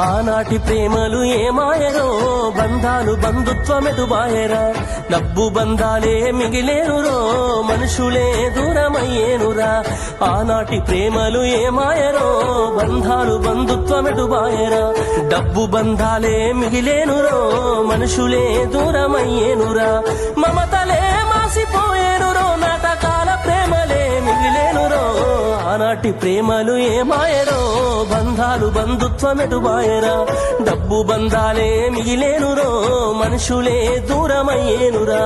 ఆనాటి ప్రేమలు ఏమాయరో బంధాలు బంధుత్వమెటు బాయరా డబ్బు బంధాలే మిగిలేనురో మనుషులే దూరమయ్యేనురా ఆనాటి ప్రేమలు ఏమాయరో బంధాలు బంధుత్వమెటు బాయరా డబ్బు బంధాలే మిగిలేనురో మనుషులే దూరమయ్యేనురా మమతలే మాసిపోయేనురో నాటకాల ప్రేమలే మిగిలేనురో ఆనాటి ప్రేమలు ఏమాయరో బంధాలు బంధుత్వమెటు బాయరా డబ్బు బంధాలే మిగిలేనురో మనుషులే దూరమయ్యేనురా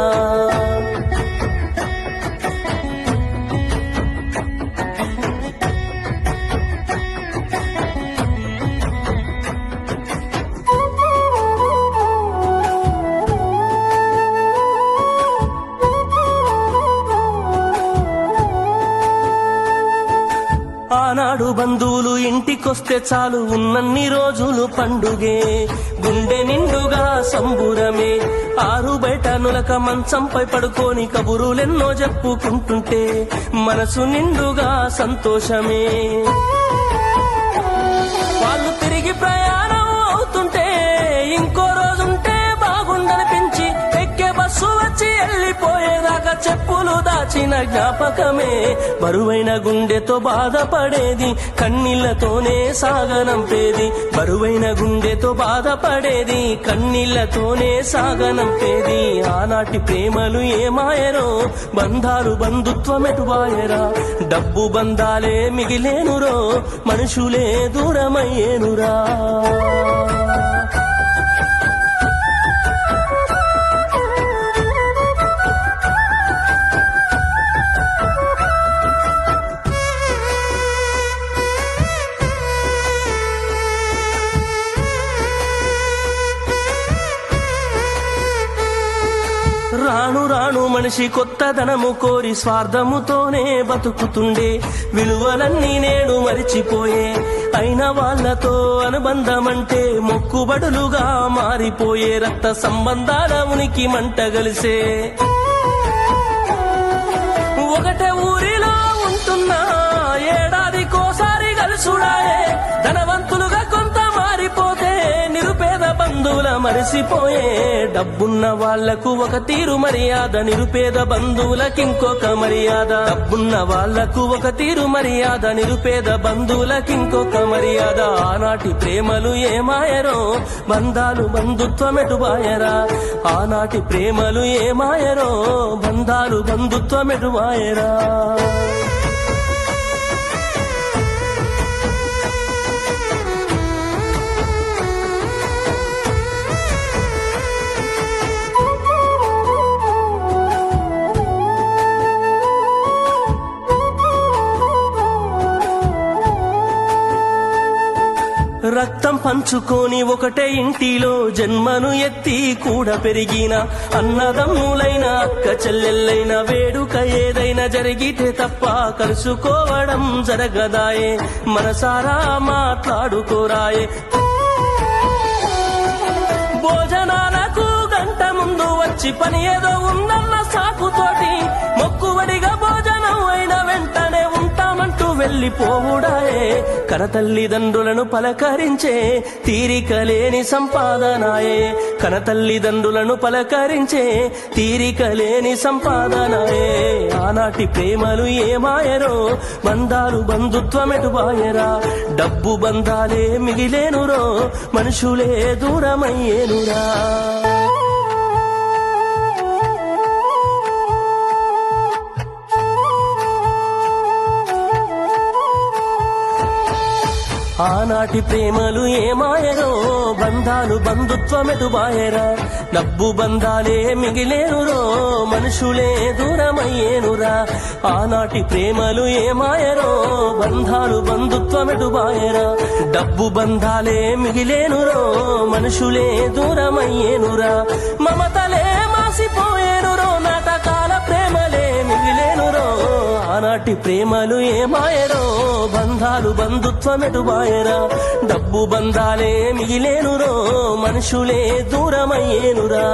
ఆనాడు బంధువులు ఇంటికొస్తే చాలు ఉన్నన్ని రోజులు పండుగే గుండె నిండుగా సంబురమే ఆరు బయట నులక మంచంపై పడుకొని కబురులెన్నో చెప్పుకుంటుంటే మనసు నిండుగా సంతోషమే వాళ్ళు తిరిగి ప్రయాణం అవుతుంటే ఇంకో రోజుంటే బాగుండనిపించి ఎక్కే బస్సు వచ్చి వెళ్ళిపోయేదాకా చెప్పులు దాచిన జ్ఞాపకమే బరువైన గుండెతో బాధపడేది కన్నీళ్లతోనే సాగనంపేది బరువైన గుండెతో బాధపడేది కన్నీళ్లతోనే సాగనంపేది ఆనాటి ప్రేమలు ఏమాయరో బంధాలు బంధుత్వమెటు బాయరా డబ్బు బంధాలే మిగిలేనురో మనుషులే దూరమయ్యేనురా రాను రాను మనిషి కొత్తదనము కోరి స్వార్థముతోనే బతుకుతుండే విలువలన్నీ నేడు మరిచిపోయే అయిన వాళ్లతో అనుబంధమంటే మొక్కుబడులుగా మారిపోయే రక్త సంబంధాల ఉనికి మంటగలిసే ఒకటే ఊరిలో ఉంటున్నా ఏడాదికోసారి కలుసుడాయే ధనవంతులుగా కొంత మారిపోతే నిరుపేద బంధువుల మరిసిపోయే డబ్బున్న వాళ్లకు ఒక తీరు మర్యాద నిరుపేద బంధువులకింకొక మర్యాద డబ్బున్న వాళ్లకు ఒక తీరు మర్యాద నిరుపేద బంధువులకింకొక మర్యాద ఆనాటి ప్రేమలు ఏమాయరో బంధాలు బంధుత్వమెటు బాయరా ఆనాటి ప్రేమలు ఏమాయరో బంధాలు బంధుత్వమెటు బాయరా రక్తం పంచుకొని ఒకటే ఇంటిలో జన్మను ఎత్తి కూడా పెరిగిన అన్నదమ్ములైన అక్క చెల్లెళ్ళైన వేడుక ఏదైనా జరిగితే తప్ప కలుసుకోవడం జరగదాయే మనసారా మాట్లాడుకోరాయే భోజనాలకు గంట ముందు వచ్చి పని ఏదో ఉందన్న సాకుతోటి మొక్కువడిగా భోజనం అయిన వెంటనే ఉంటామంటూ వెళ్ళిపోవుడాయే కనతల్లిదండ్రులను పలకరించే తీరిక లేని సంపాదనాయే కనతల్లిదండ్రులను పలకరించే తీరిక లేని సంపాదనాయే ఆనాటి ప్రేమలు ఏమాయరో బంధాలు బంధుత్వమెటు బాయరా డబ్బు బంధాలే మిగిలేనురో మనుషులే దూరమయ్యేనురా ఆనాటి ప్రేమలు ఏమాయరో బంధాలు బంధుత్వమెటు బాయరా డబ్బు బంధాలే మిగిలేనురో మనుషులే దూరమయ్యేనురా ఆనాటి ప్రేమలు ఏమాయరో బంధాలు బంధుత్వమెటు బాయరా డబ్బు బంధాలే మిగిలేనురో మనుషులే దూరమయ్యేనురా మమతలే మాసిపోయేనురో నాటకాల ప్రేమలే మిగిలేనురో ఆనాటి ప్రేమలు ఏమాయరో బంధాలు బంధుత్వమెటు బాయరా డబ్బు బంధాలే మిగిలేనురో మనుషులే దూరమయ్యేనురా